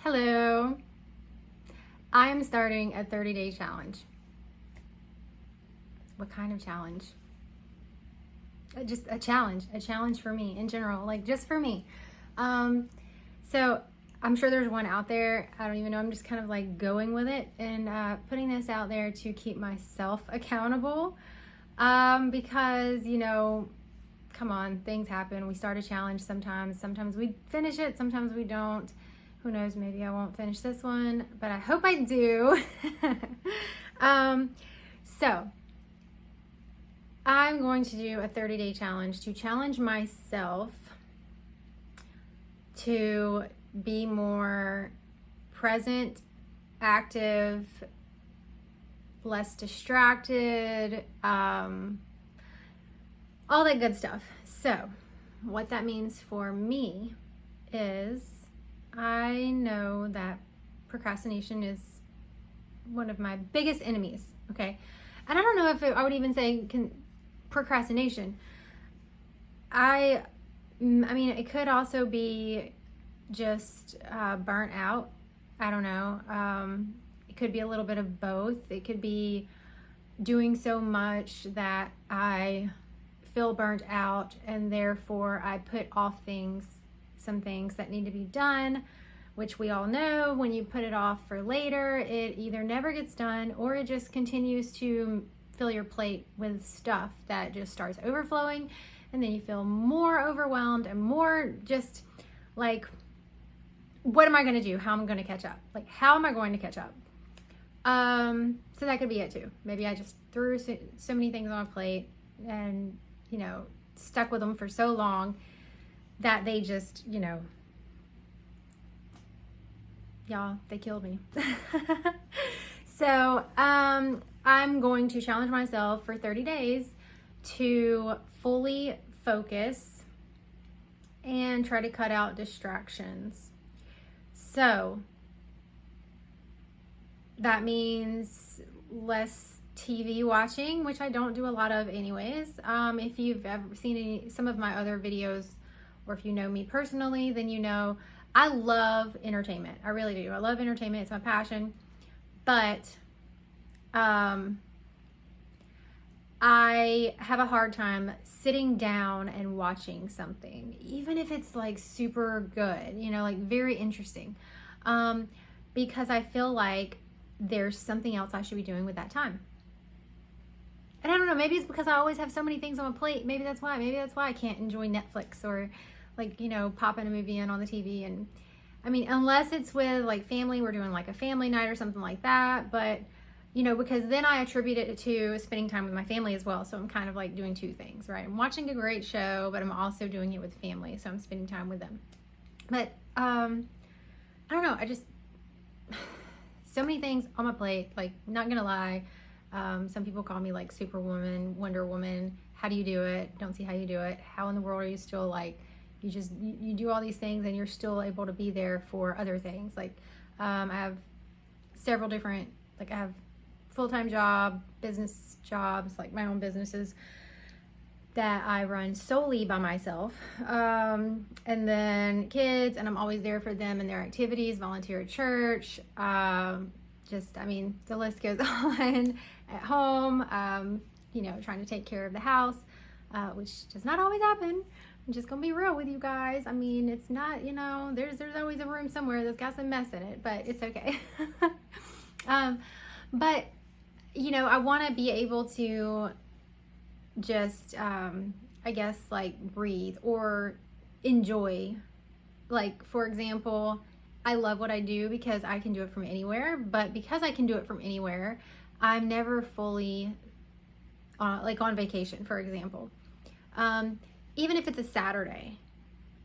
Hello. I am starting a 30-day challenge. What kind of challenge? Just a challenge for me in general, like just for me. So I'm sure there's one out there. I don't even know. I'm just kind of like going with it and putting this out there to keep myself accountable. Because, come on, things happen. We start a challenge sometimes. Sometimes we finish it, sometimes we don't. Who knows, maybe I won't finish this one, but I hope I do. So I'm going to do a 30-day challenge to challenge myself to be more present, active, less distracted, all that good stuff. So what that means for me is I know that procrastination is one of my biggest enemies, okay? And I don't know if I would even say procrastination. I mean, it could also be just burnt out. I don't know. It could be a little bit of both. It could be doing so much that I feel burnt out and therefore I put off some things that need to be done, which we all know when you put it off for later, it either never gets done or it just continues to fill your plate with stuff that just starts overflowing, and then you feel more overwhelmed and more just like, what am I going to do? How am I going to catch up? Like, how am I going to catch up? So that could be it too. Maybe I just threw so many things on a plate and, stuck with them for so long that they just, y'all, they killed me. So, I'm going to challenge myself for 30 days to fully focus and try to cut out distractions. So, that means less TV watching, which I don't do a lot of anyways. If you've ever seen some of my other videos, or if you know me personally, then you know I love entertainment. I really do. I love entertainment. It's my passion. But I have a hard time sitting down and watching something, even if it's like super good, like very interesting, because I feel like there's something else I should be doing with that time. And I don't know, maybe it's because I always have so many things on my plate. Maybe that's why I can't enjoy Netflix or like, popping a movie in on the TV. And I mean, unless it's with like family, we're doing like a family night or something like that. But, because then I attribute it to spending time with my family as well. So I'm kind of like doing two things, right? I'm watching a great show, but I'm also doing it with family. So I'm spending time with them. But I don't know. I just, so many things on my plate, like, not gonna lie. Some people call me like Superwoman, Wonder Woman. How do you do it? Don't see how you do it. How in the world are you still like, you do all these things and you're still able to be there for other things? Like, I have several different, like I have full-time business jobs, like my own businesses that I run solely by myself. And then kids, and I'm always there for them and their activities, volunteer at church. The list goes on. At home, trying to take care of the house, which does not always happen. I'm just gonna be real with you guys. I mean, it's not, there's always a room somewhere that's got some mess in it, but it's okay. But I want to be able to just, I guess, like breathe or enjoy. Like, for example, I love what I do because I can do it from anywhere, but because I can do it from anywhere, I'm never fully on vacation, for example. Even if it's a Saturday,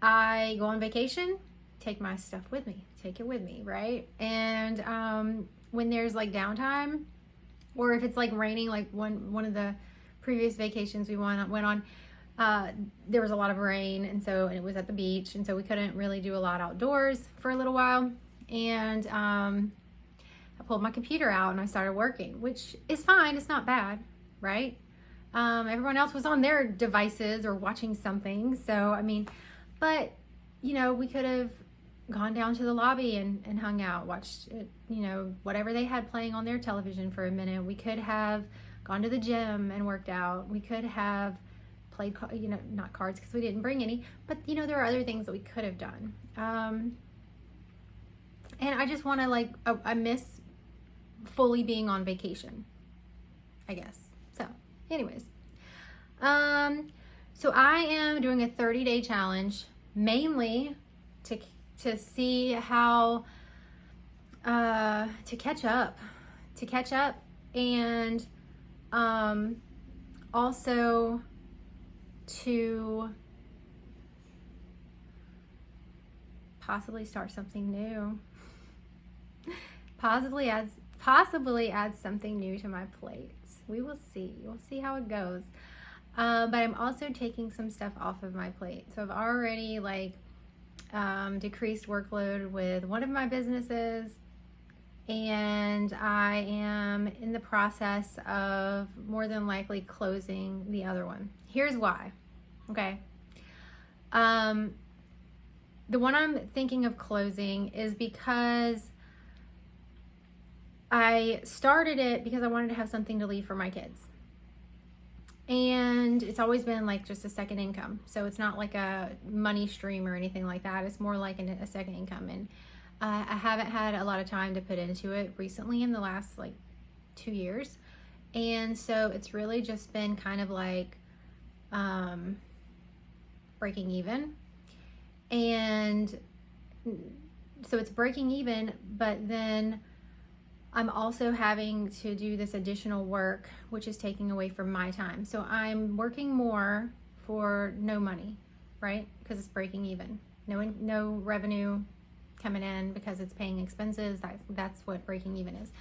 I go on vacation, take my stuff with me, take it with me, right? And when there's like downtime, or if it's like raining, like one of the previous vacations we went on, there was a lot of rain, and it was at the beach, and so we couldn't really do a lot outdoors for a little while. And I pulled my computer out and I started working, which is fine. It's not bad, right? Everyone else was on their devices or watching something. So, I mean, but, we could have gone down to the lobby and hung out, watched, whatever they had playing on their television for a minute. We could have gone to the gym and worked out. We could have played, not cards because we didn't bring any, but there are other things that we could have done. And I just want to I miss fully being on vacation, I guess. So anyways, so I am doing a 30-day challenge, mainly to see how, to catch up, and, also to possibly start something new. Possibly add something new to my plates. We will see. We'll see how it goes. But I'm also taking some stuff off of my plate. So I've already decreased workload with one of my businesses, and I am in the process of more than likely closing the other one. Here's why. Okay. The one I'm thinking of closing is because I started it because I wanted to have something to leave for my kids. And it's always been just a second income. So it's not like a money stream or anything like that. It's more like a second income. And I haven't had a lot of time to put into it recently in the last 2 years. And so it's really just been kind of breaking even. And so it's breaking even, but then I'm also having to do this additional work, which is taking away from my time. So I'm working more for no money, right? Because it's breaking even. No revenue coming in because it's paying expenses. That's what breaking even is.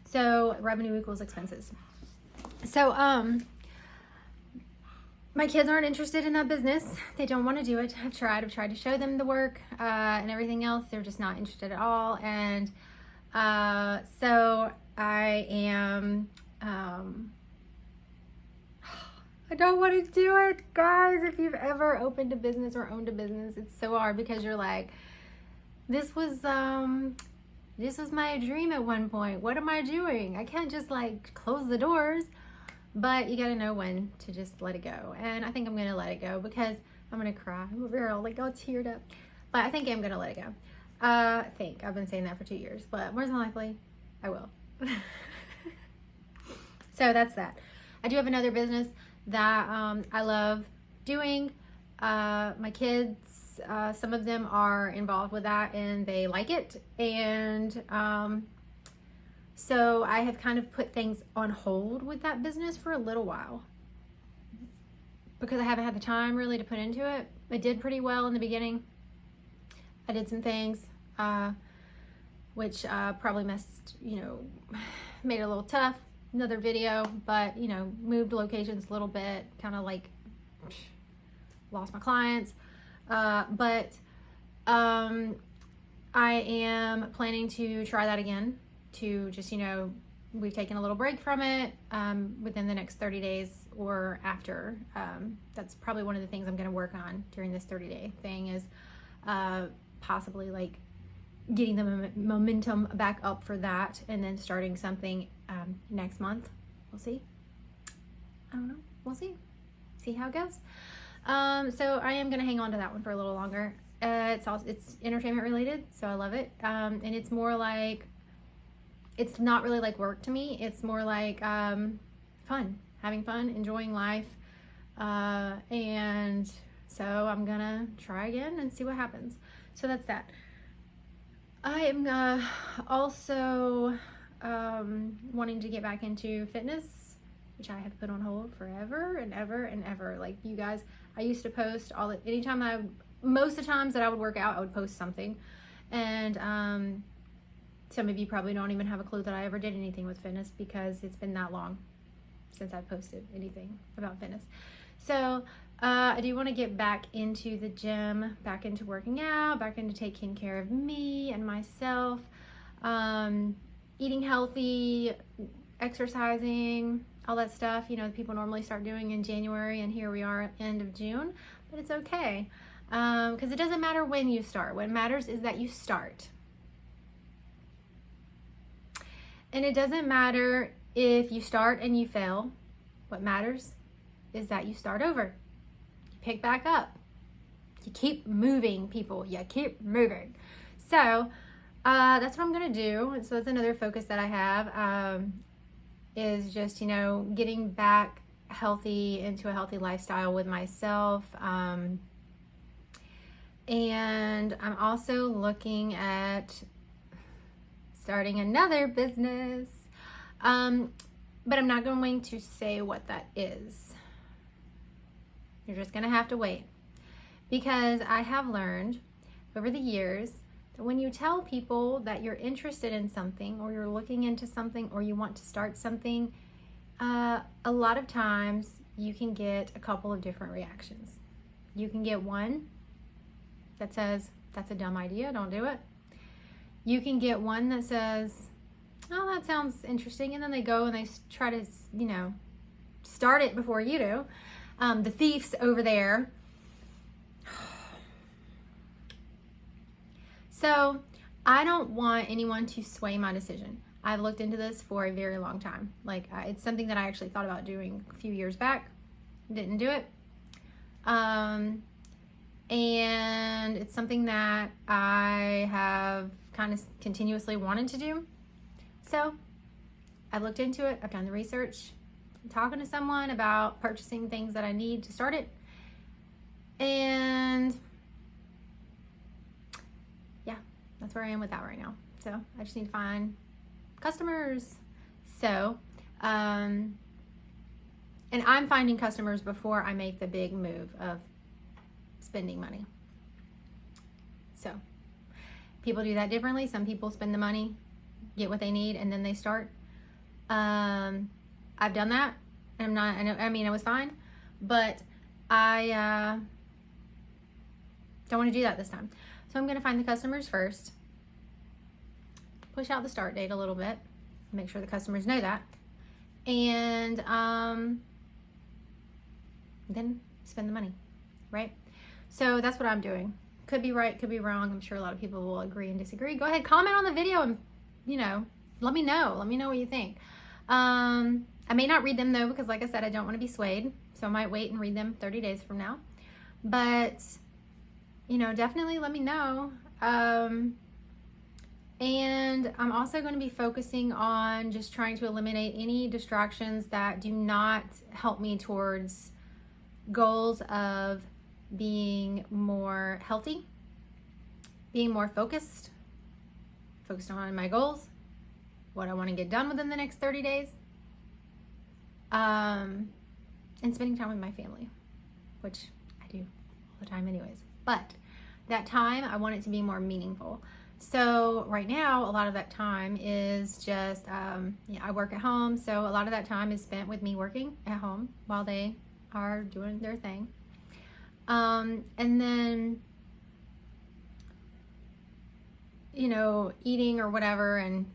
So revenue equals expenses. So my kids aren't interested in that business. They don't want to do it. I've tried to show them the work and everything else. They're just not interested at all. And so I am, I don't want to do it, guys. If you've ever opened a business or owned a business, it's so hard because you're this was my dream at one point. What am I doing? I can't just close the doors, but you got to know when to just let it go. And I think I'm going to let it go because I'm going to cry. I'm over here all teared up, but I think I'm going to let it go. I've been saying that for 2 years, but more than likely I will. So that's that. I do have another business that I love doing. My kids, some of them are involved with that and they like it. And so I have kind of put things on hold with that business for a little while because I haven't had the time really to put into it. It did pretty well in the beginning. I did some things which probably made it a little tough. Another video, but moved locations a little bit, kind of lost my clients. But I am planning to try that again to just, we've taken a little break from it within the next 30 days or after. That's probably one of the things I'm going to work on during this 30-day thing is possibly getting the momentum back up for that and then starting something next month. We'll see. I don't know. We'll see how it goes. So I am going to hang on to that one for a little longer. It's entertainment related, so I love it. And it's more it's not really like work to me. It's more fun, having fun, enjoying life. And so I'm gonna try again and see what happens. So that's that. I am also wanting to get back into fitness, which I have put on hold forever and ever and ever. You guys, I used to post most of the times that I would work out, I would post something. And some of you probably don't even have a clue that I ever did anything with fitness because it's been that long since I posted anything about fitness. So I do want to get back into the gym, back into working out, back into taking care of me and myself, eating healthy, exercising, all that stuff, people normally start doing in January, and here we are at end of June, but it's okay. Because it doesn't matter when you start. What matters is that you start. And it doesn't matter if you start and you fail. What matters is that you start over. You pick back up. You keep moving, people. You keep moving. So that's what I'm going to do. So that's another focus that I have, is just, getting back healthy, into a healthy lifestyle with myself. And I'm also looking at starting another business. But I'm not going to say what that is. You're just going to have to wait. Because I have learned over the years that when you tell people that you're interested in something, or you're looking into something, or you want to start something, a lot of times you can get a couple of different reactions. You can get one that says, that's a dumb idea, don't do it. You can get one that says, oh, that sounds interesting. And then they go and they try to, start it before you do. The thieves over there. So I don't want anyone to sway my decision. I've looked into this for a very long time. It's something that I actually thought about doing a few years back. Didn't do it. And it's something that I have kind of continuously wanted to do. So I've looked into it. I've done the research. I'm talking to someone about purchasing things that I need to start it. And yeah, that's where I am with that right now. So I just need to find customers. So, and I'm finding customers before I make the big move of spending money. So people do that differently. Some people spend the money, get what they need, and then they start. I've done that. I'm not, it was fine, but I don't want to do that this time. So I'm going to find the customers first, push out the start date a little bit, make sure the customers know that, and then spend the money, right? So that's what I'm doing. Could be right, could be wrong. I'm sure a lot of people will agree and disagree. Go ahead, comment on the video and, let me know. Let me know what you think. I may not read them though, because like I said, I don't want to be swayed. So I might wait and read them 30 days from now. But, definitely let me know. And I'm also going to be focusing on just trying to eliminate any distractions that do not help me towards goals of being more healthy, being more focused on my goals, what I want to get done within the next 30 days, and spending time with my family, which I do all the time anyways. But that time, I want it to be more meaningful. So right now, a lot of that time is just, I work at home. So a lot of that time is spent with me working at home while they are doing their thing. And then, eating or whatever, and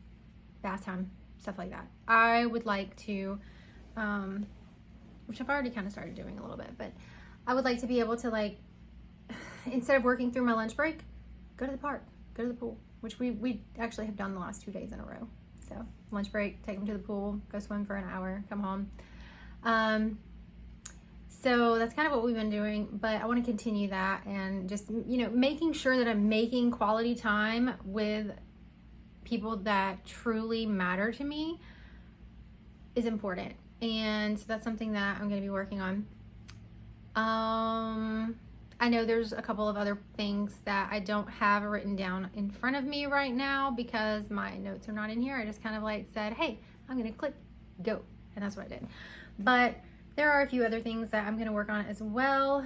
bath time, stuff like that. I would like to, which I've already kind of started doing a little bit, but I would like to be able to, instead of working through my lunch break, go to the park, go to the pool, which we actually have done the last 2 days in a row. So lunch break, take them to the pool, go swim for an hour, come home. So that's kind of what we've been doing, but I want to continue that and just, making sure that I'm making quality time with people that truly matter to me is important. And that's something that I'm going to be working on. I know there's a couple of other things that I don't have written down in front of me right now because my notes are not in here. I just kind of said, hey, I'm going to click go. And that's what I did. But there are a few other things that I'm going to work on as well.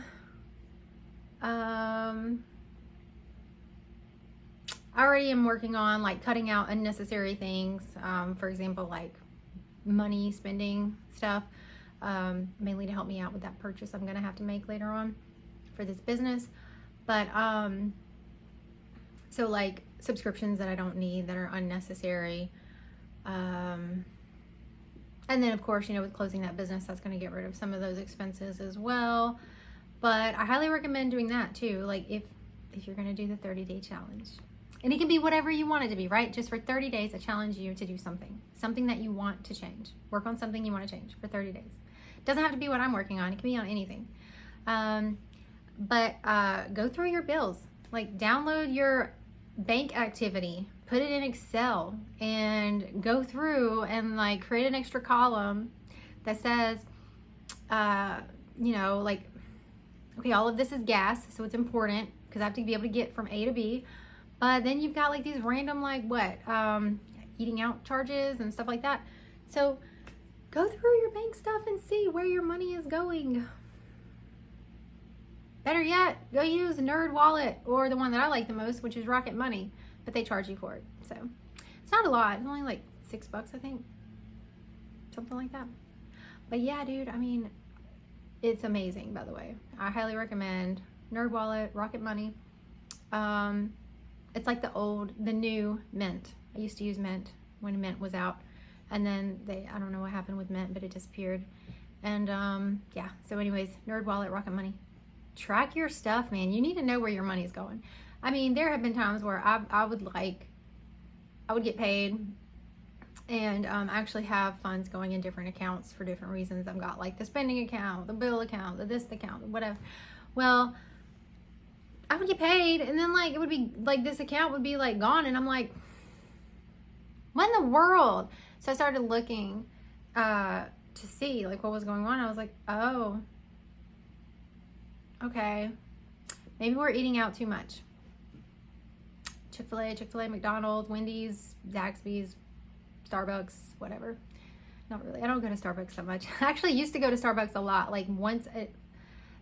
I already am working on cutting out unnecessary things. For example, money spending stuff, mainly to help me out with that purchase I'm going to have to make later on for this business. But so subscriptions that I don't need, that are unnecessary. And then of course, with closing that business, that's going to get rid of some of those expenses as well. But I highly recommend doing that too. Like if you're going to do the 30-day challenge. And it can be whatever you want it to be, right? Just for 30 days, I challenge you to do something that you want to change. Work on something you want to change for 30 days. It doesn't have to be what I'm working on. It can be on anything. But go through your bills. Like download your bank activity, put it in Excel, and go through and like create an extra column that says, like, okay, all of this is gas, so it's important because I have to be able to get from A to B. But then you've got like these random eating out charges and stuff like that. So go through your bank stuff and see where your money is going. Better yet, go use NerdWallet or the one that I like the most, which is Rocket Money, but they charge you for it. So it's not a lot. It's only like $6, I think. Something like that. But yeah, dude, I mean, it's amazing, by the way. I highly recommend NerdWallet, Rocket Money. It's like the new Mint. I used to use Mint when Mint was out. And then I don't know what happened with Mint, but it disappeared. And yeah, so anyways, NerdWallet, Rocket Money. Track your stuff, man. You need to know where your money's going. I mean, there have been times where I would get paid and actually have funds going in different accounts for different reasons. I've got like the spending account, the bill account, the this account, whatever. Well, I would get paid and then like it would be like this account would be like gone and I'm like, what in the world? So I started looking to see like what was going on. I was like, oh, okay, maybe we're eating out too much. Chick-fil-A, McDonald's, Wendy's, Zaxby's, Starbucks, whatever. Not really. I don't go to Starbucks so much. I actually used to go to Starbucks a lot. Like once,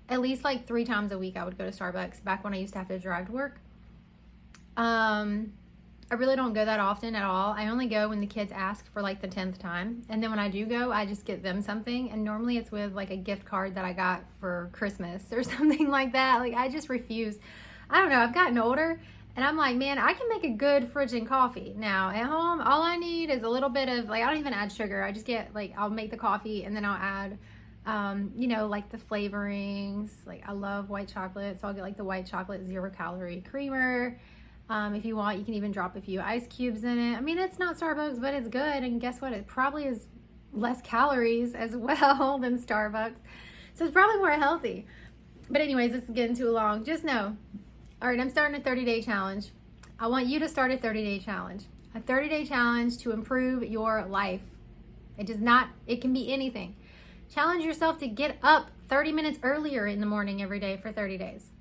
at least like 3 times a week I would go to Starbucks back when I used to have to drive to work. I really don't go that often at all. I only go when the kids ask for like the 10th time. And then when I do go, I just get them something. And normally it's with like a gift card that I got for Christmas or something like that. Like I just refuse. I don't know. I've gotten older and I'm like, man, I can make a good fridging coffee. Now at home, all I need is a little bit of like, I don't even add sugar. I just get like, I'll make the coffee and then I'll add, like the flavorings. Like I love white chocolate. So I'll get like the white chocolate 0-calorie creamer. If you want, you can even drop a few ice cubes in it. I mean, it's not Starbucks, but it's good. And guess what? It probably is less calories as well than Starbucks. So it's probably more healthy. But anyways, this is getting too long. Just know. All right, I'm starting a 30-day challenge. I want you to start a 30-day challenge. A 30-day challenge to improve your life. It can be anything. Challenge yourself to get up 30 minutes earlier in the morning every day for 30 days.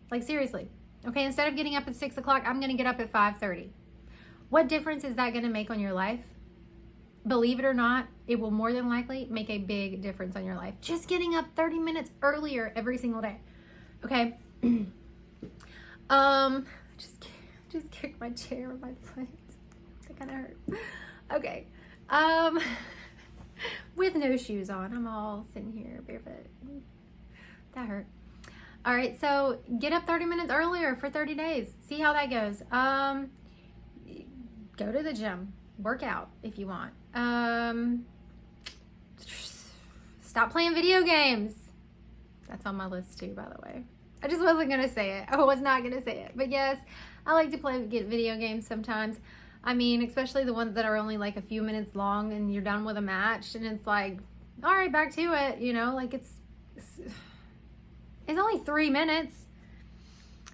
Like seriously. Okay, instead of getting up at 6 o'clock, I'm going to get up at 5:30. What difference is that going to make on your life? Believe it or not, it will more than likely make a big difference on your life. Just getting up 30 minutes earlier every single day. Okay? Just kicked my chair with my foot. That kind of hurt. Okay. With no shoes on. I'm all sitting here barefoot. That hurt. All right, so get up 30 minutes earlier for 30 days. See how that goes. Go to the gym. Work out if you want. Stop playing video games. That's on my list too, by the way. I just wasn't going to say it. I was not going to say it. But yes, I like to get video games sometimes. I mean, especially the ones that are only like a few minutes long and you're done with a match. And it's like, all right, back to it. Like it's only 3 minutes.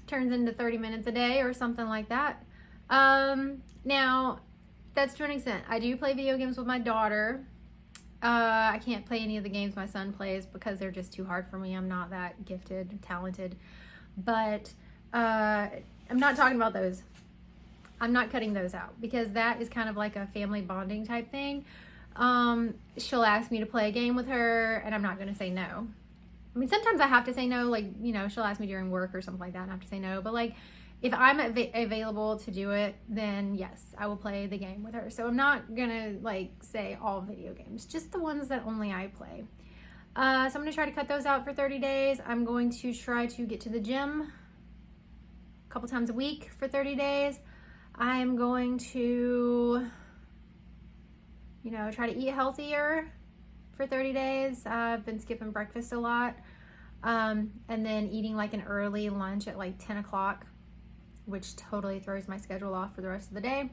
Turns into 30 minutes a day or something like that. Now, that's to an extent. I do play video games with my daughter. I can't play any of the games my son plays because they're just too hard for me. I'm not that gifted, talented. But I'm not talking about those. I'm not cutting those out because that is kind of like a family bonding type thing. She'll ask me to play a game with her and I'm not going to say no. I mean, sometimes I have to say no, like, she'll ask me during work or something like that and I have to say no. But like, if I'm available to do it, then yes, I will play the game with her. So I'm not gonna like say all video games, just the ones that only I play. So I'm gonna try to cut those out for 30 days. I'm going to try to get to the gym a couple times a week for 30 days. I'm going to, try to eat healthier for 30 days. I've been skipping breakfast a lot. And then eating like an early lunch at like 10 o'clock, which totally throws my schedule off for the rest of the day.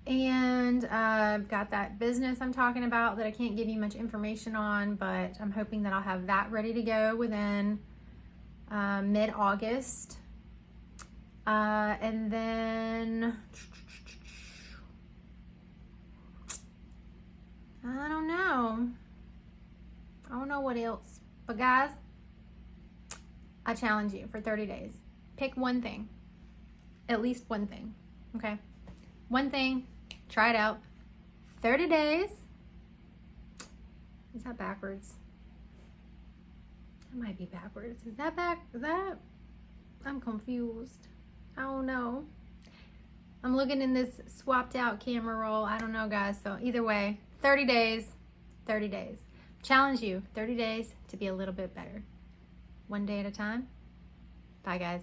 And I've got that business I'm talking about that I can't give you much information on, but I'm hoping that I'll have that ready to go within mid-August. And then I don't know what else. But guys, I challenge you for 30 days. Pick one thing. At least one thing. Okay? One thing. Try it out. 30 days. Is that backwards? That might be backwards. Is that back? Is that? I'm confused. I don't know. I'm looking in this swapped out camera roll. I don't know, guys. So either way, 30 days. 30 days. Challenge you. 30 days to be a little bit better. One day at a time. Bye, guys.